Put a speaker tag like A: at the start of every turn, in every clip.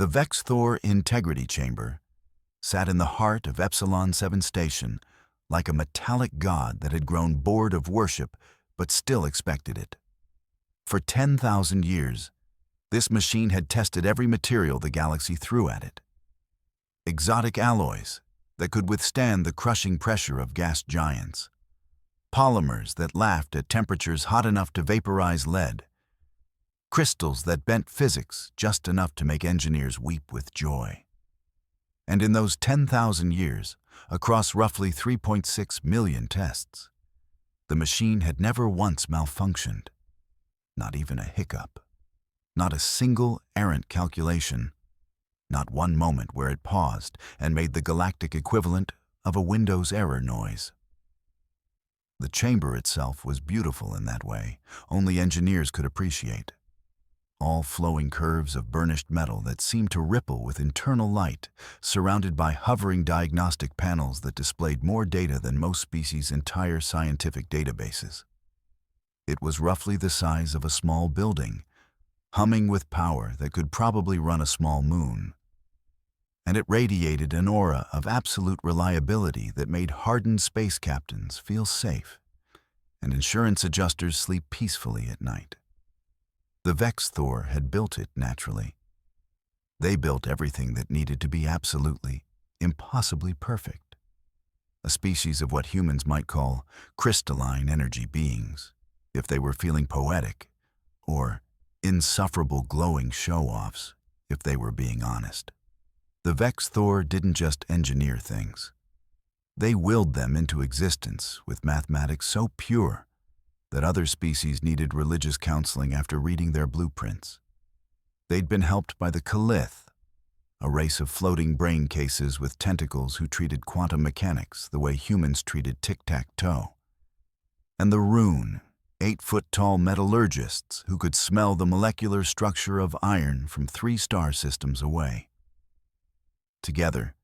A: The Vex'thor Integrity Chamber sat in the heart of Epsilon 7 Station like a metallic god that had grown bored of worship but still expected it. For 10,000 years, this machine had tested every material the galaxy threw at it. Exotic alloys that could withstand the crushing pressure of gas giants. Polymers that laughed at temperatures hot enough to vaporize lead. Crystals that bent physics just enough to make engineers weep with joy. And in those 10,000 years, across roughly 3.6 million tests, the machine had never once malfunctioned. Not even a hiccup. Not a single errant calculation. Not one moment where it paused and made the galactic equivalent of a Windows error noise. The chamber itself was beautiful in that way, only engineers could appreciate. All flowing curves of burnished metal that seemed to ripple with internal light, surrounded by hovering diagnostic panels that displayed more data than most species' entire scientific databases. It was roughly the size of a small building, humming with power that could probably run a small moon. And it radiated an aura of absolute reliability that made hardened space captains feel safe, and insurance adjusters sleep peacefully at night. The Vex'thor had built it naturally. They built everything that needed to be absolutely, impossibly perfect. A species of what humans might call crystalline energy beings, if they were feeling poetic, or insufferable glowing show-offs, if they were being honest. The Vex'thor didn't just engineer things. They willed them into existence with mathematics so pure that other species needed religious counseling after reading their blueprints. They'd been helped by the Calith, a race of floating brain cases with tentacles who treated quantum mechanics the way humans treated tic-tac-toe. And the Rune, 8-foot-tall metallurgists who could smell the molecular structure of iron from 3 star systems away. Together,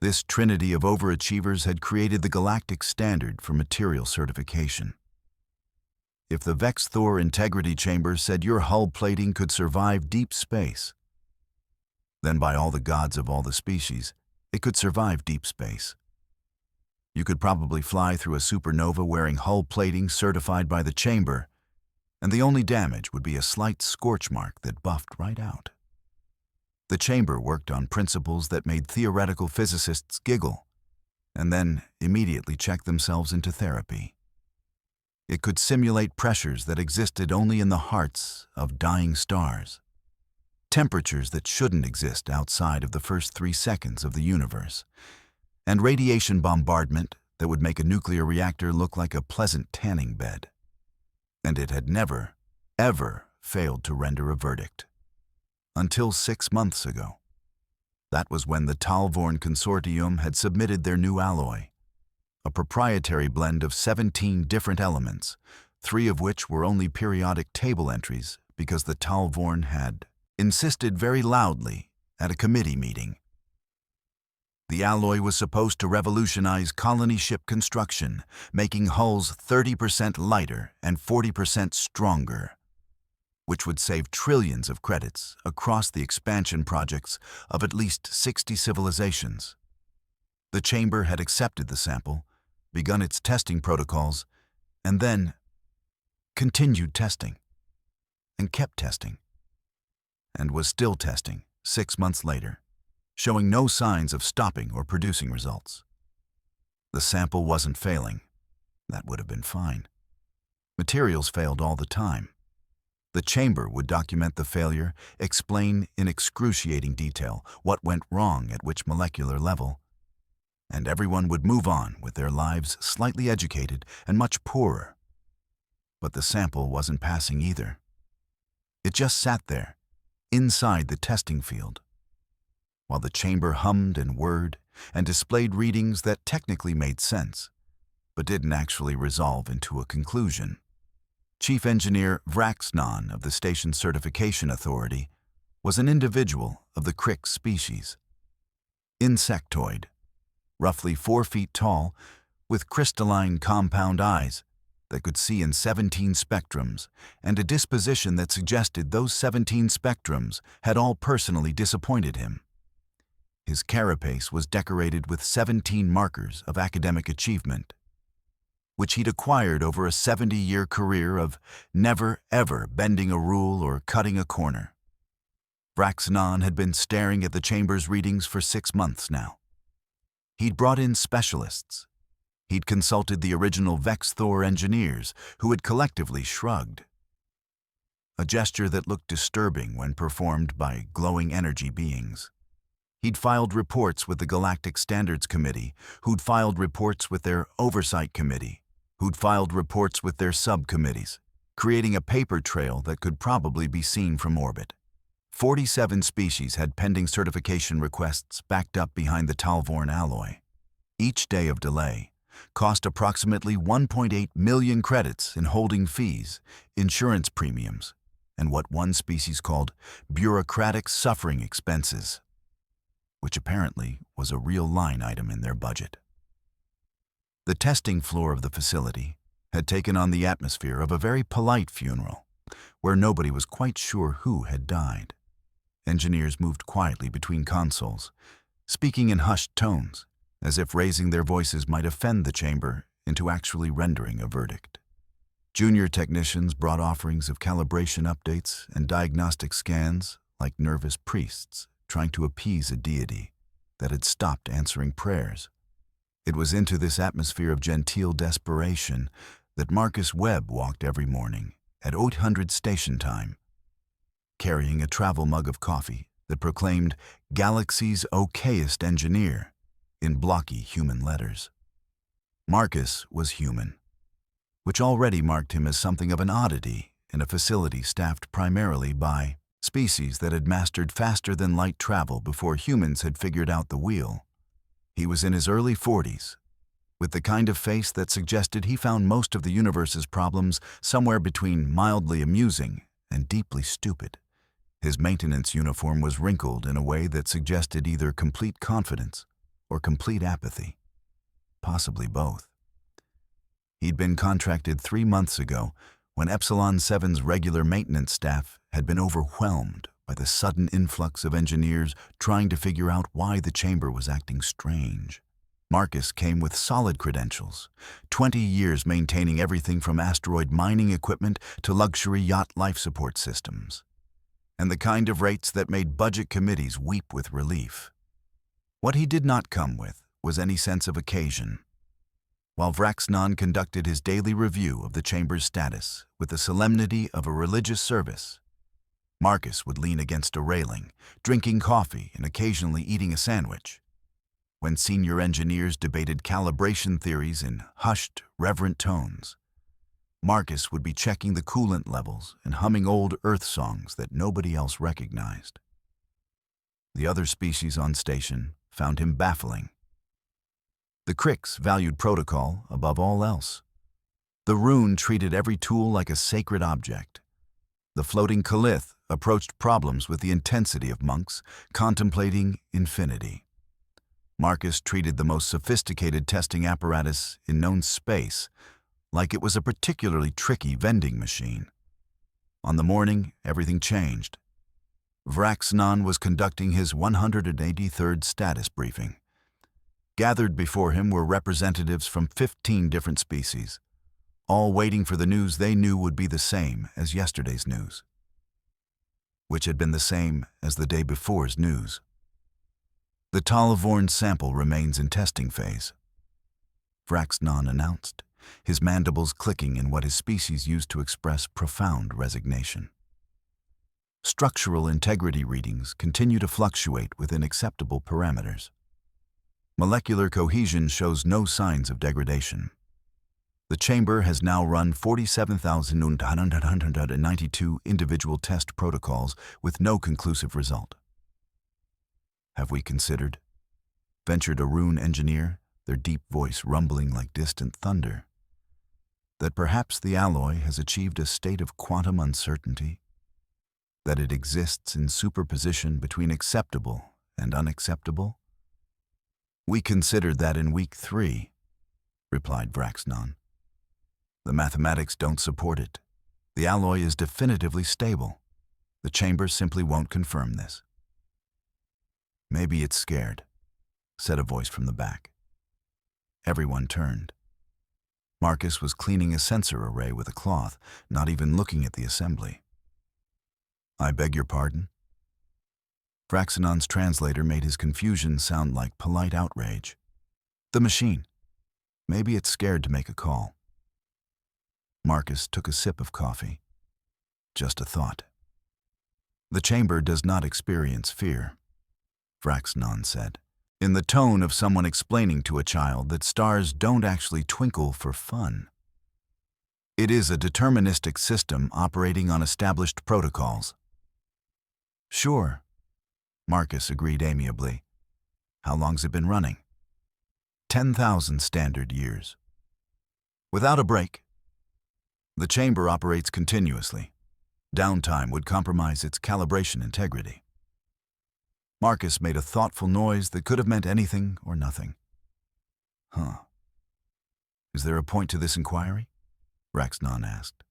A: this trinity of overachievers had created the galactic standard for material certification. If the Vex'thor Integrity Chamber said your hull plating could survive deep space, then by all the gods of all the species, it could survive deep space. You could probably fly through a supernova wearing hull plating certified by the chamber, and the only damage would be a slight scorch mark that buffed right out. The chamber worked on principles that made theoretical physicists giggle, and then immediately check themselves into therapy. It could simulate pressures that existed only in the hearts of dying stars, temperatures that shouldn't exist outside of the first 3 seconds of the universe, and radiation bombardment that would make a nuclear reactor look like a pleasant tanning bed. And it had never, ever failed to render a verdict. Until 6 months ago. That was when the Talvorn Consortium had submitted their new alloy, a proprietary blend of 17 different elements, 3 of which were only periodic table entries because the Talvorn had insisted very loudly at a committee meeting. The alloy was supposed to revolutionize colony ship construction, making hulls 30% lighter and 40% stronger, which would save trillions of credits across the expansion projects of at least 60 civilizations. The chamber had accepted the sample, begun its testing protocols, and then continued testing, and kept testing, and was still testing 6 months later, showing no signs of stopping or producing results. The sample wasn't failing. That would have been fine. Materials failed all the time. The chamber would document the failure, explain in excruciating detail what went wrong at which molecular level, and everyone would move on with their lives slightly educated and much poorer. But the sample wasn't passing either. It just sat there, inside the testing field, while the chamber hummed and whirred and displayed readings that technically made sense, but didn't actually resolve into a conclusion. Chief Engineer Vraxnon of the Station Certification Authority was an individual of the crick species. Insectoid, roughly 4 feet tall, with crystalline compound eyes, that could see in 17 spectrums, and a disposition that suggested those 17 spectrums had all personally disappointed him. His carapace was decorated with 17 markers of academic achievement, which he'd acquired over a 70-year career of never, ever bending a rule or cutting a corner. Vex'thor had been staring at the chamber's readings for 6 months now. He'd brought in specialists. He'd consulted the original Vex'thor engineers, who had collectively shrugged, a gesture that looked disturbing when performed by glowing energy beings. He'd filed reports with the Galactic Standards Committee, who'd filed reports with their Oversight Committee, who'd filed reports with their subcommittees, creating a paper trail that could probably be seen from orbit. 47 species had pending certification requests backed up behind the Talvorn alloy. Each day of delay cost approximately 1.8 million credits in holding fees, insurance premiums, and what one species called bureaucratic suffering expenses, which apparently was a real line item in their budget. The testing floor of the facility had taken on the atmosphere of a very polite funeral, where nobody was quite sure who had died. Engineers moved quietly between consoles, speaking in hushed tones, as if raising their voices might offend the chamber into actually rendering a verdict. Junior technicians brought offerings of calibration updates and diagnostic scans like nervous priests trying to appease a deity that had stopped answering prayers. It was into this atmosphere of genteel desperation that Marcus Webb walked every morning at 800 station time, carrying a travel mug of coffee that proclaimed "Galaxy's okayest engineer" in blocky human letters. Marcus was human, which already marked him as something of an oddity in a facility staffed primarily by species that had mastered faster-than-light travel before humans had figured out the wheel. He was in his early 40s, with the kind of face that suggested he found most of the universe's problems somewhere between mildly amusing and deeply stupid. His maintenance uniform was wrinkled in a way that suggested either complete confidence or complete apathy, possibly both. He'd been contracted 3 months ago when Epsilon 7's regular maintenance staff had been overwhelmed by the sudden influx of engineers trying to figure out why the chamber was acting strange. Marcus came with solid credentials, 20 years maintaining everything from asteroid mining equipment to luxury yacht life support systems, and the kind of rates that made budget committees weep with relief. What he did not come with was any sense of occasion. While Vex'thor conducted his daily review of the chamber's status with the solemnity of a religious service, Marcus would lean against a railing, drinking coffee and occasionally eating a sandwich. When senior engineers debated calibration theories in hushed, reverent tones, Marcus would be checking the coolant levels and humming old Earth songs that nobody else recognized. The other species on station found him baffling. The Cricks valued protocol above all else. The Rune treated every tool like a sacred object. The floating Calith approached problems with the intensity of monks contemplating infinity. Marcus treated the most sophisticated testing apparatus in known space like it was a particularly tricky vending machine. On the morning, everything changed. Vex'thor was conducting his 183rd status briefing. Gathered before him were representatives from 15 different species, all waiting for the news they knew would be the same as yesterday's news, which had been the same as the day before's news. The Talvorn sample remains in testing phase, Vex'thor announced, his mandibles clicking in what his species used to express profound resignation. Structural integrity readings continue to fluctuate within acceptable parameters. Molecular cohesion shows no signs of degradation. The chamber has now run 47,992 individual test protocols with no conclusive result. Have we considered? Ventured a Rune engineer, their deep voice rumbling like distant thunder, that perhaps the alloy has achieved a state of quantum uncertainty, that it exists in superposition between acceptable and unacceptable? We considered that in week 3, replied Vex'thor. The mathematics don't support it. The alloy is definitively stable. The chamber simply won't confirm this. Maybe it's scared, said a voice from the back. Everyone turned. Marcus was cleaning a sensor array with a cloth, not even looking at the assembly. I beg your pardon? Vraxinon's translator made his confusion sound like polite outrage. The machine. Maybe it's scared to make a call. Marcus took a sip of coffee. Just a thought. The chamber does not experience fear, Vraxinon said, in the tone of someone explaining to a child that stars don't actually twinkle for fun. It is a deterministic system operating on established protocols. Sure, Marcus agreed amiably. How long's it been running? 10,000 standard years. Without a break. The chamber operates continuously. Downtime would compromise its calibration integrity. Marcus made a thoughtful noise that could have meant anything or nothing. Huh. Is there a point to this inquiry? Vraxinon asked.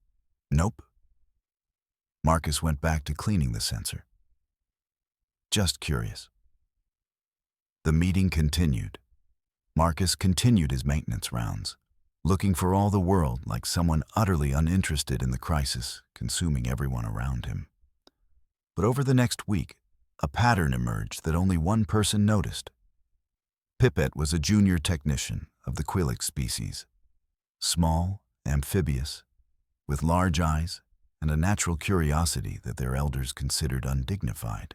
A: Nope. Marcus went back to cleaning the sensor. Just curious. The meeting continued. Marcus continued his maintenance rounds, looking for all the world like someone utterly uninterested in the crisis consuming everyone around him. But over the next week, a pattern emerged that only one person noticed. Pipette was a junior technician of the Quilix species, small, amphibious, with large eyes and a natural curiosity that their elders considered undignified.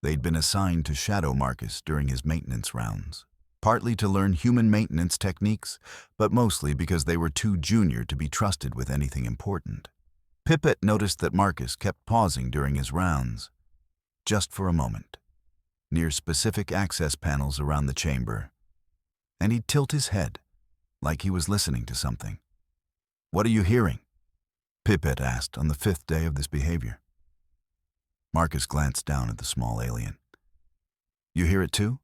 A: They'd been assigned to shadow Marcus during his maintenance rounds, partly to learn human maintenance techniques, but mostly because they were too junior to be trusted with anything important. Pipette noticed that Marcus kept pausing during his rounds, just for a moment, near specific access panels around the chamber, and he'd tilt his head, like he was listening to something. What are you hearing? Pipette asked on the 5th day of this behavior. Marcus glanced down at the small alien. You hear it too?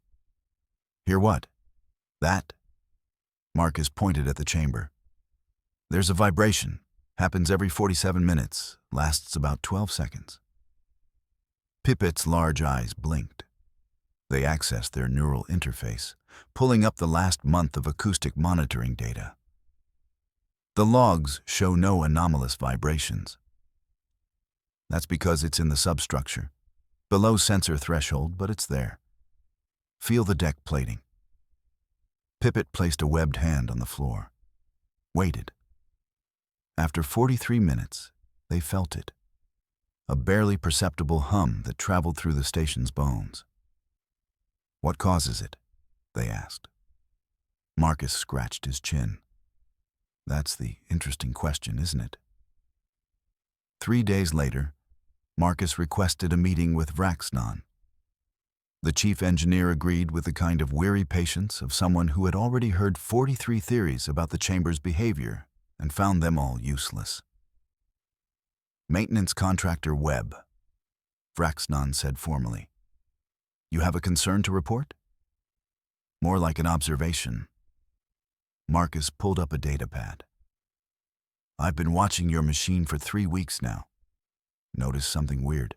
A: Hear what? That? Marcus pointed at the chamber. There's a vibration. Happens every 47 minutes. Lasts about 12 seconds. Pipette's large eyes blinked. They accessed their neural interface, pulling up the last month of acoustic monitoring data. The logs show no anomalous vibrations. That's because it's in the substructure, below sensor threshold, but it's there. Feel the deck plating. Pipette placed a webbed hand on the floor. Waited. After 43 minutes, they felt it. A barely perceptible hum that traveled through the station's bones. What causes it? They asked. Marcus scratched his chin. That's the interesting question, isn't it? 3 days later, Marcus requested a meeting with Vraxinon. The chief engineer agreed with the kind of weary patience of someone who had already heard 43 theories about the chamber's behavior and found them all useless. Maintenance contractor Webb, Vraxinon said formally. You have a concern to report? More like an observation. Marcus pulled up a datapad. I've been watching your machine for 3 weeks now. Notice something weird.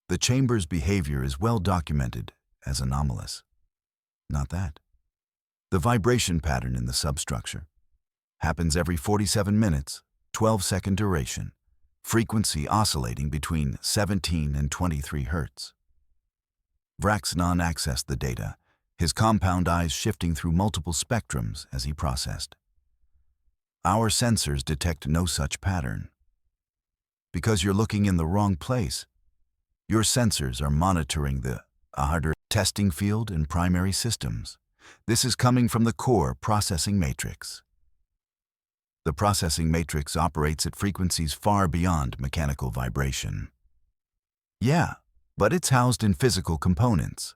A: The chamber's behavior is well documented as anomalous. Not that. The vibration pattern in the substructure happens every 47 minutes, 12-second duration, frequency oscillating between 17 and 23 hertz. Vraxinon accessed the data, his compound eyes shifting through multiple spectrums as he processed. Our sensors detect no such pattern. Because you're looking in the wrong place. Your sensors are monitoring the harder testing field in primary systems. This is coming from the core processing matrix. The processing matrix operates at frequencies far beyond mechanical vibration. Yeah, but it's housed in physical components,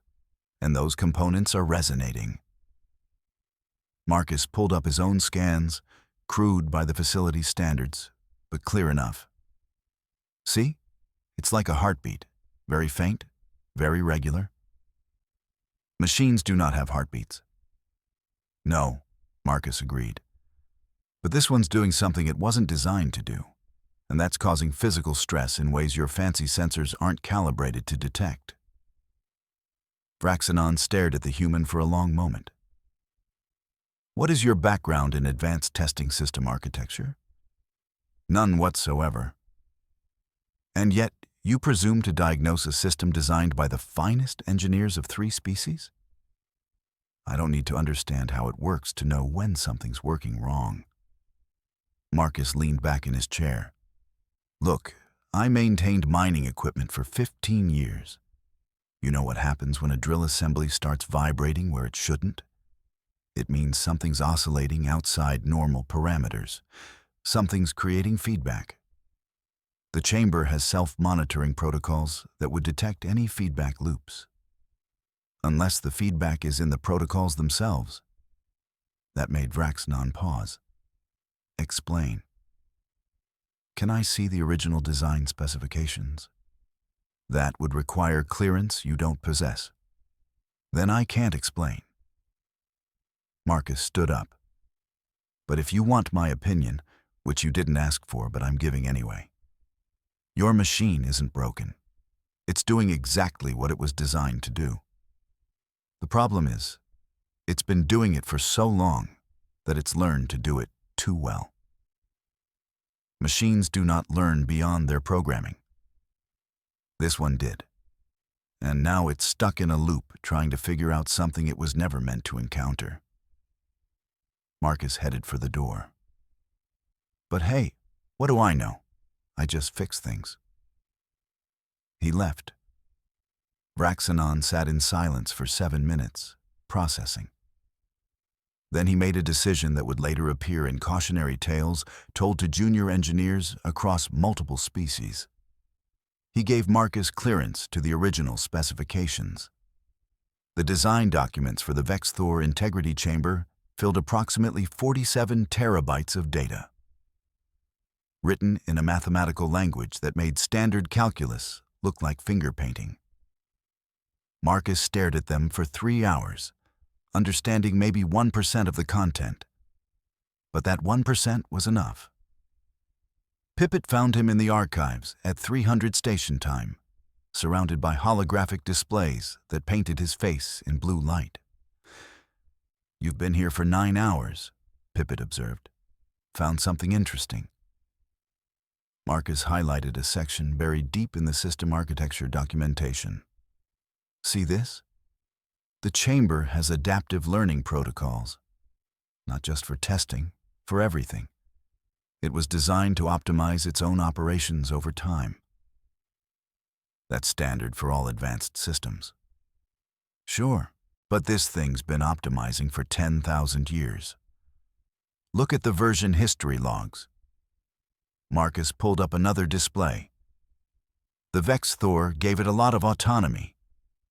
A: and those components are resonating. Marcus pulled up his own scans, crude by the facility's standards, but clear enough. See? It's like a heartbeat, very faint, very regular. Machines do not have heartbeats. No, Marcus agreed. But this one's doing something it wasn't designed to do, and that's causing physical stress in ways your fancy sensors aren't calibrated to detect. Vex'thor stared at the human for a long moment. What is your background in advanced testing system architecture? None whatsoever. And yet, you presume to diagnose a system designed by the finest engineers of 3 species? I don't need to understand how it works to know when something's working wrong. Marcus leaned back in his chair. Look, I maintained mining equipment for 15 years. You know what happens when a drill assembly starts vibrating where it shouldn't? It means something's oscillating outside normal parameters. Something's creating feedback. The chamber has self-monitoring protocols that would detect any feedback loops. Unless the feedback is in the protocols themselves. That made Vex'thor pause. Explain. Can I see the original design specifications? That would require clearance you don't possess. Then I can't explain. Marcus stood up. But if you want my opinion, which you didn't ask for but I'm giving anyway, your machine isn't broken. It's doing exactly what it was designed to do. The problem is, it's been doing it for so long that it's learned to do it too well. Machines do not learn beyond their programming. This one did. And now it's stuck in a loop trying to figure out something it was never meant to encounter. Marcus headed for the door. But hey, what do I know? I just fix things. He left. Vex'thor sat in silence for 7 minutes, processing. Then he made a decision that would later appear in cautionary tales told to junior engineers across multiple species. He gave Marcus clearance to the original specifications. The design documents for the Vex'thor Integrity Chamber filled approximately 47 terabytes of data, written in a mathematical language that made standard calculus look like finger painting. Marcus stared at them for 3 hours, understanding maybe 1% of the content. But that 1% was enough. Pippet found him in the archives at 300 station time, surrounded by holographic displays that painted his face in blue light. You've been here for 9 hours, Pippet observed. Found something interesting. Marcus highlighted a section buried deep in the system architecture documentation. See this? The chamber has adaptive learning protocols, not just for testing, for everything. It was designed to optimize its own operations over time. That's standard for all advanced systems. Sure, but this thing's been optimizing for 10,000 years. Look at the version history logs. Marcus pulled up another display. The Vex'thor gave it a lot of autonomy.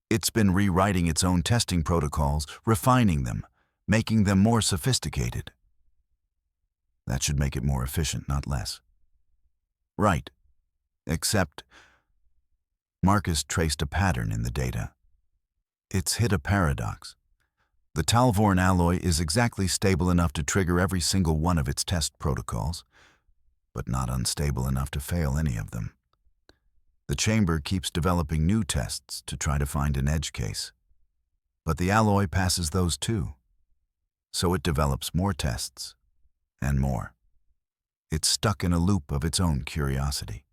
A: It's been rewriting its own testing protocols, refining them, making them more sophisticated. That should make it more efficient, not less. Right. Except, Marcus traced a pattern in the data. It's hit a paradox. The Talvorn alloy is exactly stable enough to trigger every single one of its test protocols, but not unstable enough to fail any of them. The chamber keeps developing new tests to try to find an edge case. But the alloy passes those too. So it develops more tests, and more. It's stuck in a loop of its own curiosity.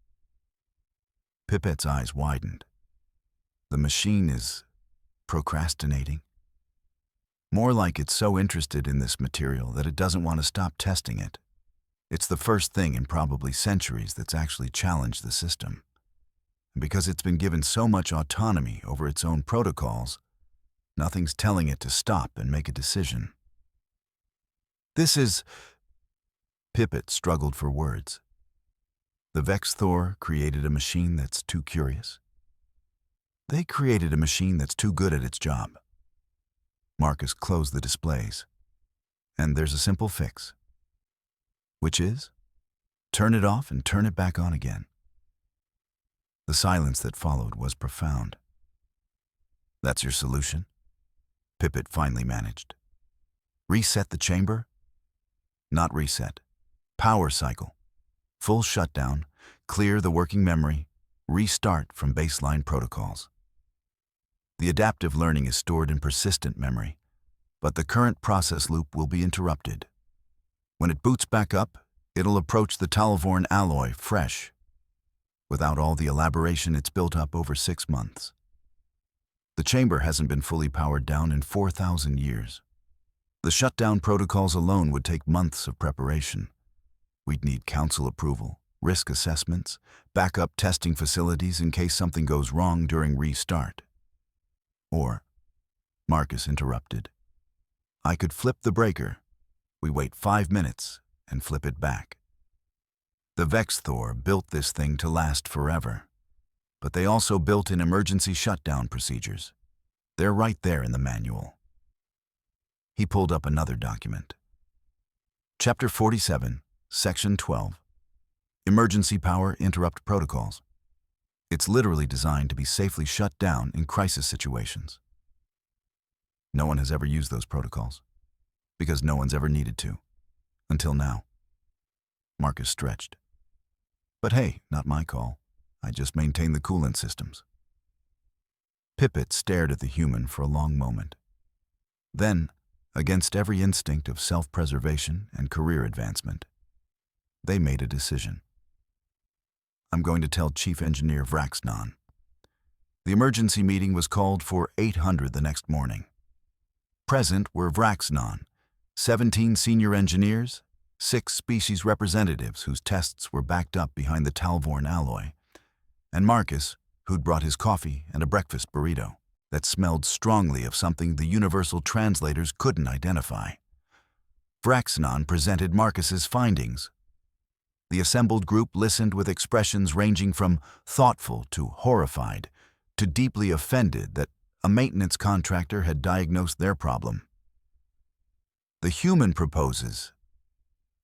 A: Pippet's eyes widened. The machine is procrastinating. More like it's so interested in this material that it doesn't want to stop testing it. It's the first thing in probably centuries that's actually challenged the system. And because it's been given so much autonomy over its own protocols, nothing's telling it to stop and make a decision. This is... Pippet struggled for words. The Vex'thor created a machine that's too curious. They created a machine that's too good at its job. Marcus closed the displays. And there's a simple fix. Which is, turn it off and turn it back on again. The silence that followed was profound. That's your solution? Pippet finally managed. Reset the chamber? Not reset. Power cycle. Full shutdown, clear the working memory, restart from baseline protocols. The adaptive learning is stored in persistent memory, but the current process loop will be interrupted. When it boots back up, it'll approach the Talvorn alloy fresh, without all the elaboration it's built up over 6 months. The chamber hasn't been fully powered down in 4,000 years. The shutdown protocols alone would take months of preparation. We'd need council approval, risk assessments, backup testing facilities in case something goes wrong during restart. Or, Marcus interrupted, I could flip the breaker. We wait 5 minutes and flip it back. The Vex'thor built this thing to last forever, but they also built in emergency shutdown procedures. They're right there in the manual. He pulled up another document. Chapter 47, Section 12. Emergency Power Interrupt Protocols. It's literally designed to be safely shut down in crisis situations. No one has ever used those protocols, because no one's ever needed to, until now. Marcus stretched. But hey, not my call. I just maintain the coolant systems. Pippet stared at the human for a long moment. Then, against every instinct of self-preservation and career advancement, they made a decision. I'm going to tell Chief Engineer Vex'thor. The emergency meeting was called for 800 the next morning. Present were Vex'thor, 17 senior engineers, 6 species representatives whose tests were backed up behind the Talvorn alloy, and Marcus, who'd brought his coffee and a breakfast burrito that smelled strongly of something the universal translators couldn't identify. Vex'thor presented Marcus's findings. The assembled group listened with expressions ranging from thoughtful to horrified to deeply offended that a maintenance contractor had diagnosed their problem. The human proposes,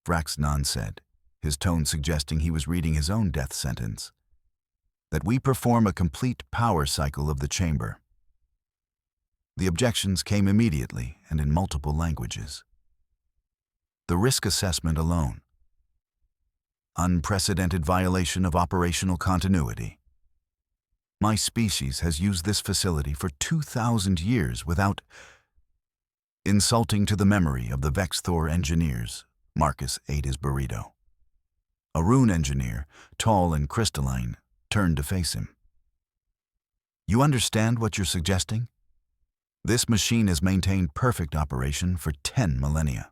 A: Vex'thor said, his tone suggesting he was reading his own death sentence, that we perform a complete power cycle of the chamber. The objections came immediately and in multiple languages. The risk assessment alone. Unprecedented violation of operational continuity. My species has used this facility for 2,000 years without insulting to the memory of the Vex'thor engineers. Marcus ate his burrito. A rune engineer, tall and crystalline, turned to face him. You understand what you're suggesting? This machine has maintained perfect operation for 10 millennia.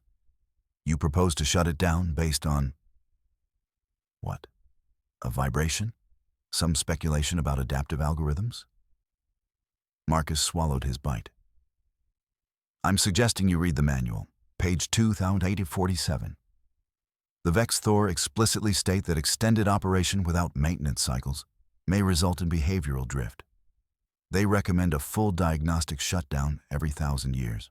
A: You propose to shut it down based on what? A vibration? Some speculation about adaptive algorithms? Marcus swallowed his bite. I'm suggesting you read the manual, page 2847. The Vex'thor explicitly state that extended operation without maintenance cycles may result in behavioral drift. They recommend a full diagnostic shutdown every 1,000 years.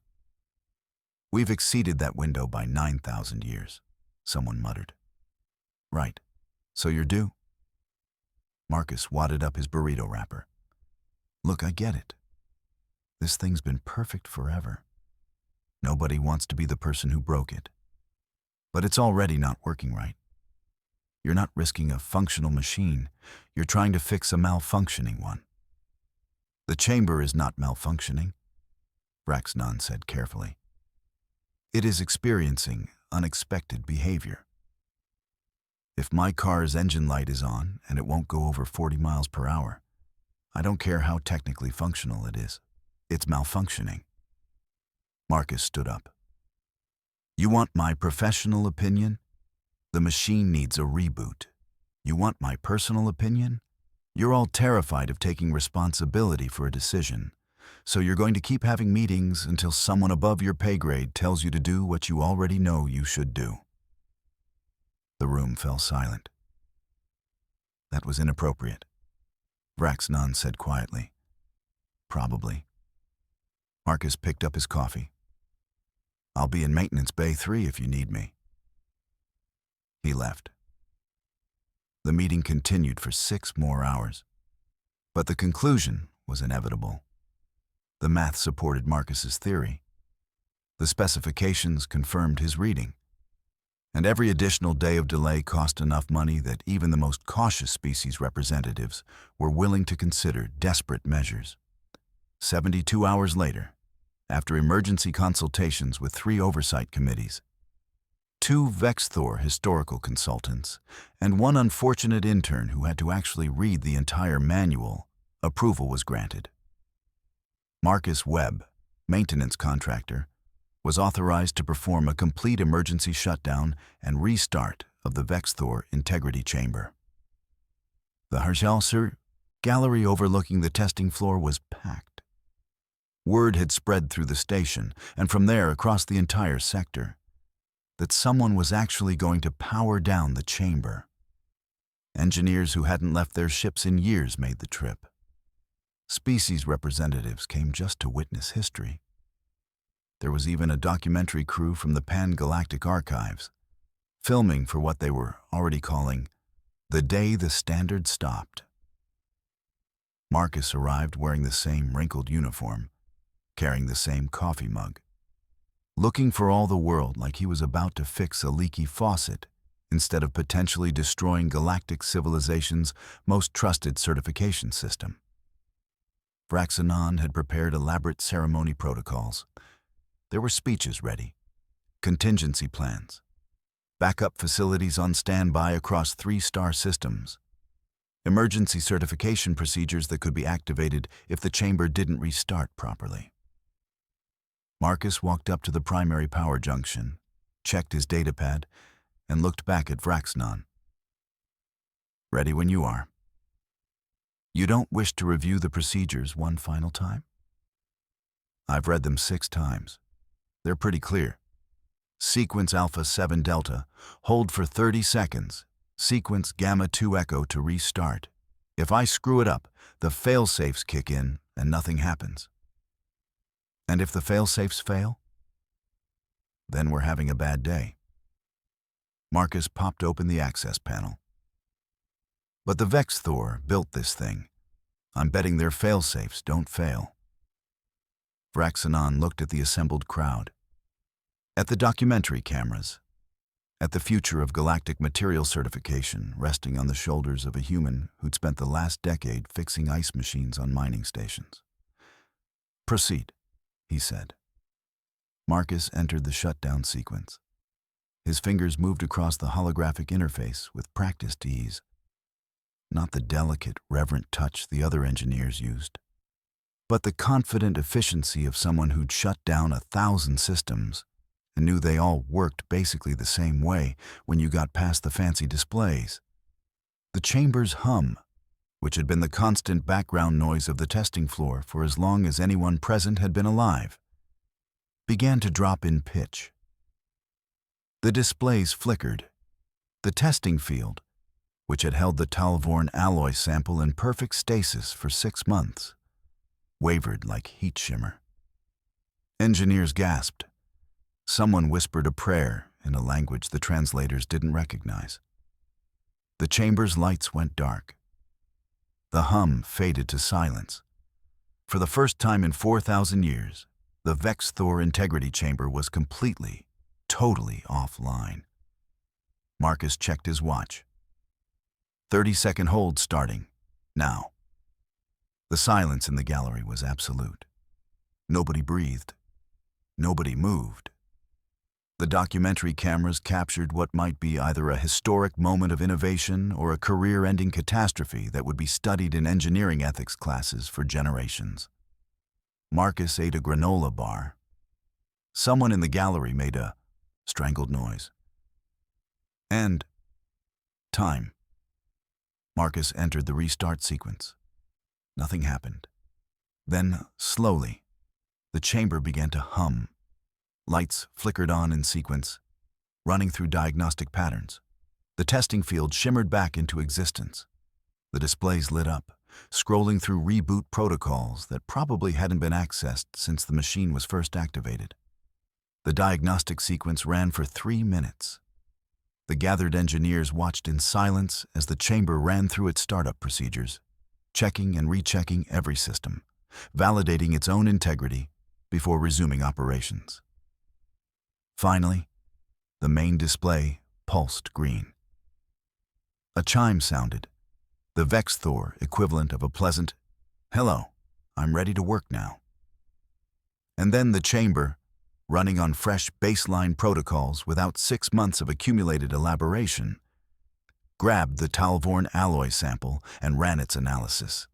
A: We've exceeded that window by 9,000 years, someone muttered. Right. So you're due. Marcus wadded up his burrito wrapper. Look, I get it. This thing's been perfect forever. Nobody wants to be the person who broke it. But it's already not working right. You're not risking a functional machine. You're trying to fix a malfunctioning one. The chamber is not malfunctioning, Vex'thor said carefully. It is experiencing unexpected behavior. If my car's engine light is on and it won't go over 40 miles per hour, I don't care how technically functional it is. It's malfunctioning. Marcus stood up. You want my professional opinion? The machine needs a reboot. You want my personal opinion? You're all terrified of taking responsibility for a decision, so you're going to keep having meetings until someone above your pay grade tells you to do what you already know you should do. The room fell silent. That was inappropriate, Vex'thor said quietly. Probably. Marcus picked up his coffee. I'll be in Maintenance Bay 3 if you need me. He left. The meeting continued for 6 more hours, but the conclusion was inevitable. The math supported Marcus's theory. The specifications confirmed his reading. And every additional day of delay cost enough money that even the most cautious species representatives were willing to consider desperate measures. 72 hours later, after emergency consultations with 3 oversight committees, 2 Vex'thor historical consultants, and 1 unfortunate intern who had to actually read the entire manual, approval was granted. Marcus Webb, maintenance contractor, was authorized to perform a complete emergency shutdown and restart of the Vex'thor Integrity Chamber. The HFY gallery overlooking the testing floor was packed. Word had spread through the station, and from there across the entire sector, that someone was actually going to power down the chamber. Engineers who hadn't left their ships in years made the trip. Species representatives came just to witness history. There was even a documentary crew from the Pan-Galactic Archives, filming for what they were already calling the day the Standard stopped. Marcus arrived wearing the same wrinkled uniform, carrying the same coffee mug, looking for all the world like he was about to fix a leaky faucet instead of potentially destroying galactic civilization's most trusted certification system. Vex'thor had prepared elaborate ceremony protocols. There were speeches ready, contingency plans, backup facilities on standby across 3 star systems, emergency certification procedures that could be activated if the chamber didn't restart properly. Marcus walked up to the primary power junction, checked his datapad, and looked back at Vex'thor. Ready when you are. You don't wish to review the procedures one final time? I've read them 6 times. They're pretty clear. Sequence Alpha 7 Delta, hold for 30 seconds. Sequence Gamma 2 Echo to restart. If I screw it up, the fail-safes kick in and nothing happens. And if the fail-safes fail, then we're having a bad day. Marcus popped open the access panel. But the Vex'thor built this thing. I'm betting their fail-safes don't fail. Vex'thor looked at the assembled crowd, at the documentary cameras, at the future of galactic material certification resting on the shoulders of a human who'd spent the last decade fixing ice machines on mining stations. Proceed, he said. Marcus entered the shutdown sequence. His fingers moved across the holographic interface with practiced ease, not the delicate, reverent touch the other engineers used, but the confident efficiency of someone who'd shut down 1,000 systems and knew they all worked basically the same way when you got past the fancy displays. The chamber's hum, which had been the constant background noise of the testing floor for as long as anyone present had been alive, began to drop in pitch. The displays flickered. The testing field, which had held the Talvorn alloy sample in perfect stasis for 6 months, wavered like heat shimmer. Engineers gasped. Someone whispered a prayer in a language the translators didn't recognize. The chamber's lights went dark. The hum faded to silence. For the first time in 4,000 years, the Vex'thor Integrity Chamber was completely, totally offline. Marcus checked his watch. 30-second hold starting, now. The silence in the gallery was absolute. Nobody breathed. Nobody moved. The documentary cameras captured what might be either a historic moment of innovation or a career-ending catastrophe that would be studied in engineering ethics classes for generations. Marcus ate a granola bar. Someone in the gallery made a strangled noise. And time. Marcus entered the restart sequence. Nothing happened. Then, slowly, the chamber began to hum. Lights flickered on in sequence, running through diagnostic patterns. The testing field shimmered back into existence. The displays lit up, scrolling through reboot protocols that probably hadn't been accessed since the machine was first activated. The diagnostic sequence ran for 3 minutes. The gathered engineers watched in silence as the chamber ran through its startup procedures, checking and rechecking every system, validating its own integrity before resuming operations. Finally, the main display pulsed green. A chime sounded, the Vex'thor equivalent of a pleasant, "Hello, I'm ready to work now." And then the chamber, running on fresh baseline protocols without 6 months of accumulated elaboration, grabbed the Talvorn alloy sample and ran its analysis.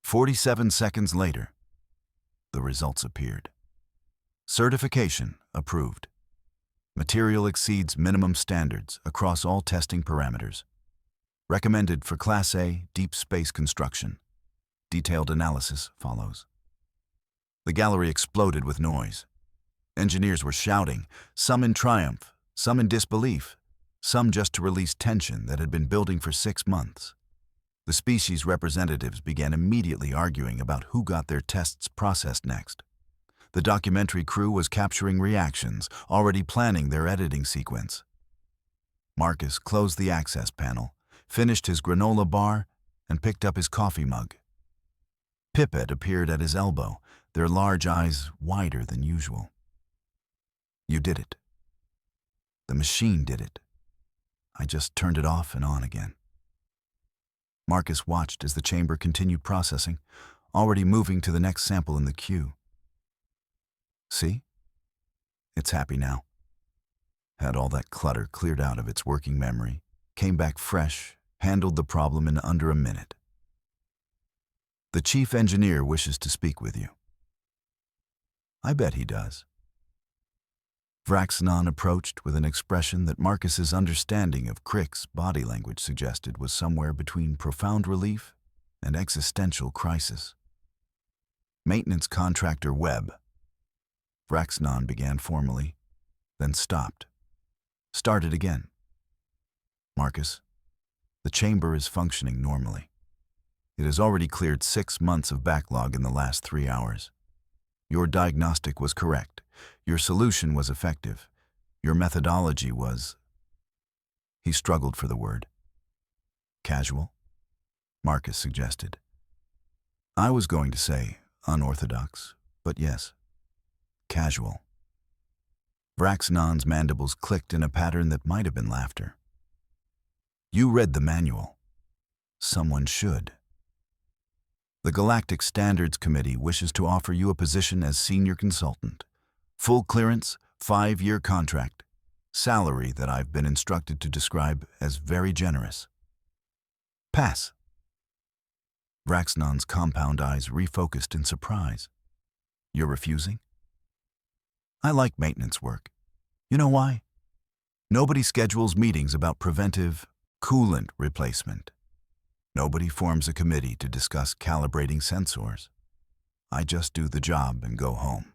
A: 47 seconds later, the results appeared. Certification approved. Material exceeds minimum standards across all testing parameters. Recommended for Class A deep space construction. Detailed analysis follows. The gallery exploded with noise. Engineers were shouting, some in triumph, some in disbelief, some just to release tension that had been building for 6 months. The species representatives began immediately arguing about who got their tests processed next. The documentary crew was capturing reactions, already planning their editing sequence. Marcus closed the access panel, finished his granola bar, and picked up his coffee mug. Pipette appeared at his elbow, their large eyes wider than usual. "You did it. The machine did it. I just turned it off and on again." Marcus watched as the chamber continued processing, already moving to the next sample in the queue. "See? It's happy now. Had all that clutter cleared out of its working memory, came back fresh, handled the problem in under a minute. The chief engineer wishes to speak with you." "I bet he does." Vex'thor approached with an expression that Marcus's understanding of Crick's body language suggested was somewhere between profound relief and existential crisis. "Maintenance contractor Webb." Vex'thor began formally, then stopped. Started again. "Marcus, the chamber is functioning normally. It has already cleared 6 months of backlog in the last 3 hours. Your diagnostic was correct. Your solution was effective. Your methodology was..." He struggled for the word. "Casual?" Marcus suggested. "I was going to say unorthodox, but yes, casual." Vex'thor's mandibles clicked in a pattern that might have been laughter. "You read the manual. Someone should. The Galactic Standards Committee wishes to offer you a position as senior consultant. Full clearance, 5-year contract. Salary that I've been instructed to describe as very generous." "Pass." Vex'thor's compound eyes refocused in surprise. "You're refusing?" "I like maintenance work. You know why? Nobody schedules meetings about preventive coolant replacement. Nobody forms a committee to discuss calibrating sensors. I just do the job and go home."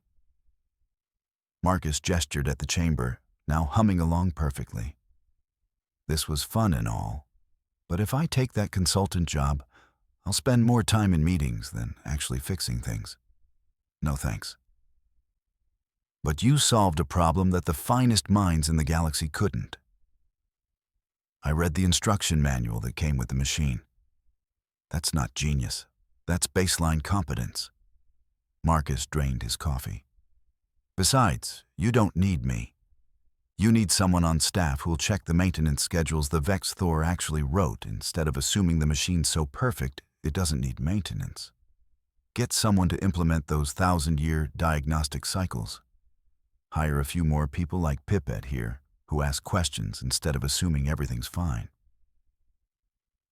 A: Marcus gestured at the chamber, now humming along perfectly. "This was fun and all, but if I take that consultant job, I'll spend more time in meetings than actually fixing things. No thanks." "But you solved a problem that the finest minds in the galaxy couldn't." "I read the instruction manual that came with the machine. That's not genius. That's baseline competence." Marcus drained his coffee. "Besides, you don't need me. You need someone on staff who'll check the maintenance schedules the Vex'thor actually wrote instead of assuming the machine's so perfect it doesn't need maintenance. Get someone to implement those 1,000-year diagnostic cycles. Hire a few more people like Pipette here who ask questions instead of assuming everything's fine."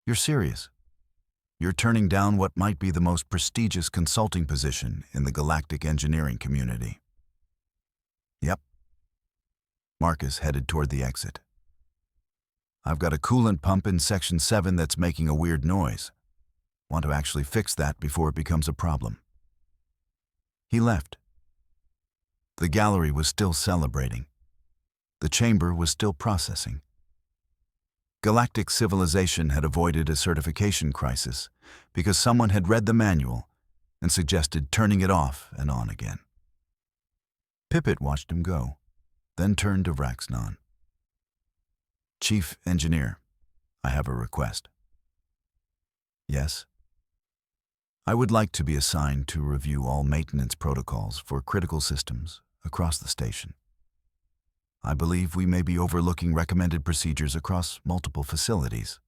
A: "You're serious? You're turning down what might be the most prestigious consulting position in the galactic engineering community." "Yep." Marcus headed toward the exit. "I've got a coolant pump in Section 7 that's making a weird noise. Want to actually fix that before it becomes a problem." He left. The gallery was still celebrating. The chamber was still processing. Galactic civilization had avoided a certification crisis because someone had read the manual and suggested turning it off and on again. Pipette watched him go, then turned to Vex'thor. "Chief Engineer, I have a request." "Yes?" "I would like to be assigned to review all maintenance protocols for critical systems across the station." I believe we may be overlooking recommended procedures across multiple facilities.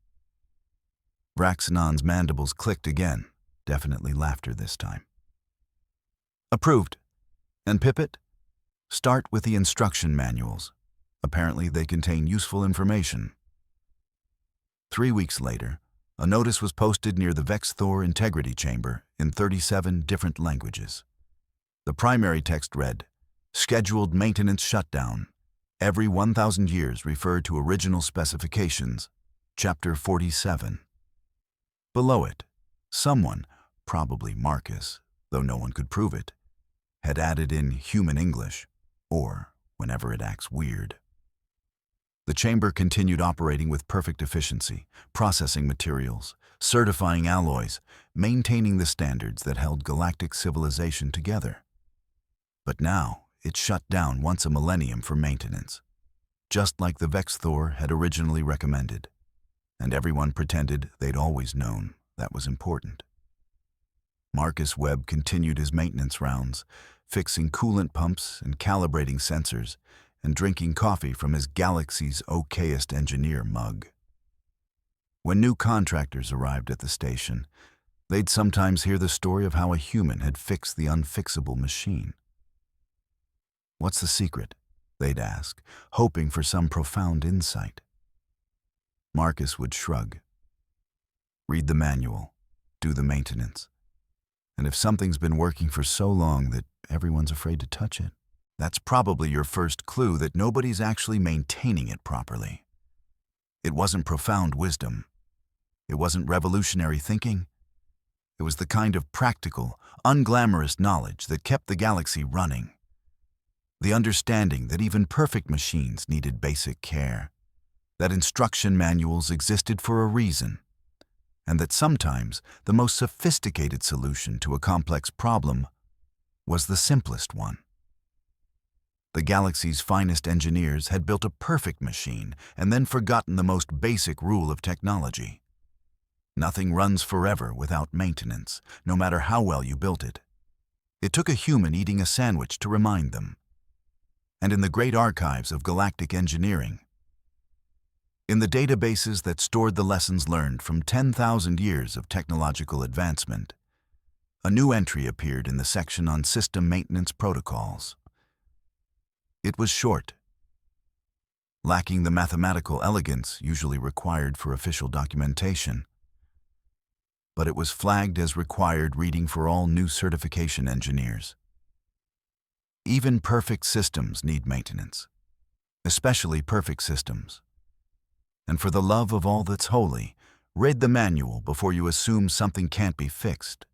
A: Vraxinon's mandibles clicked again, definitely laughter this time. Approved. And Pipit? Start with the instruction manuals. Apparently they contain useful information. 3 weeks later, a notice was posted near the Vex'thor Integrity Chamber in 37 different languages. The primary text read, "Scheduled maintenance shutdown. Every 1,000 years refer to original specifications. Chapter 47. Below it, someone, probably Marcus, though no one could prove it, had added in human English, or whenever it acts weird. The chamber continued operating with perfect efficiency, processing materials, certifying alloys, maintaining the standards that held galactic civilization together. But now, it shut down once a millennium for maintenance, just like the Vex'thor had originally recommended, and everyone pretended they'd always known that was important. Marcus Webb continued his maintenance rounds, fixing coolant pumps and calibrating sensors, and drinking coffee from his galaxy's okayest engineer mug. When new contractors arrived at the station, they'd sometimes hear the story of how a human had fixed the unfixable machine. "What's the secret?" they'd ask, hoping for some profound insight. Marcus would shrug. "Read the manual, do the maintenance. And if something's been working for so long that everyone's afraid to touch it, that's probably your first clue that nobody's actually maintaining it properly." It wasn't profound wisdom. It wasn't revolutionary thinking. It was the kind of practical, unglamorous knowledge that kept the galaxy running. The understanding that even perfect machines needed basic care, that instruction manuals existed for a reason, and that sometimes the most sophisticated solution to a complex problem was the simplest one. The galaxy's finest engineers had built a perfect machine and then forgotten the most basic rule of technology. Nothing runs forever without maintenance, no matter how well you built it. It took a human eating a sandwich to remind them. And in the great archives of galactic engineering, in the databases that stored the lessons learned from 10,000 years of technological advancement, a new entry appeared in the section on system maintenance protocols. It was short, lacking the mathematical elegance usually required for official documentation, but it was flagged as required reading for all new certification engineers. Even perfect systems need maintenance, especially perfect systems. And for the love of all that's holy, read the manual before you assume something can't be fixed.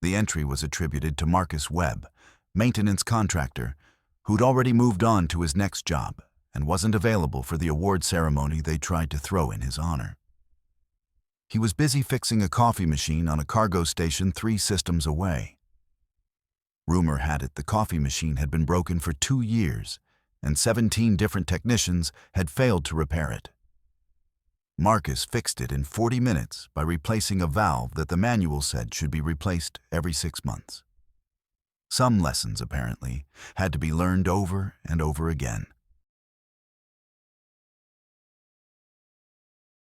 A: The entry was attributed to Marcus Webb, maintenance contractor, who'd already moved on to his next job and wasn't available for the award ceremony they tried to throw in his honor. He was busy fixing a coffee machine on a cargo station 3 systems away. Rumor had it the coffee machine had been broken for 2 years, and 17 different technicians had failed to repair it. Marcus fixed it in 40 minutes by replacing a valve that the manual said should be replaced every 6 months. Some lessons, apparently, had to be learned over and over again,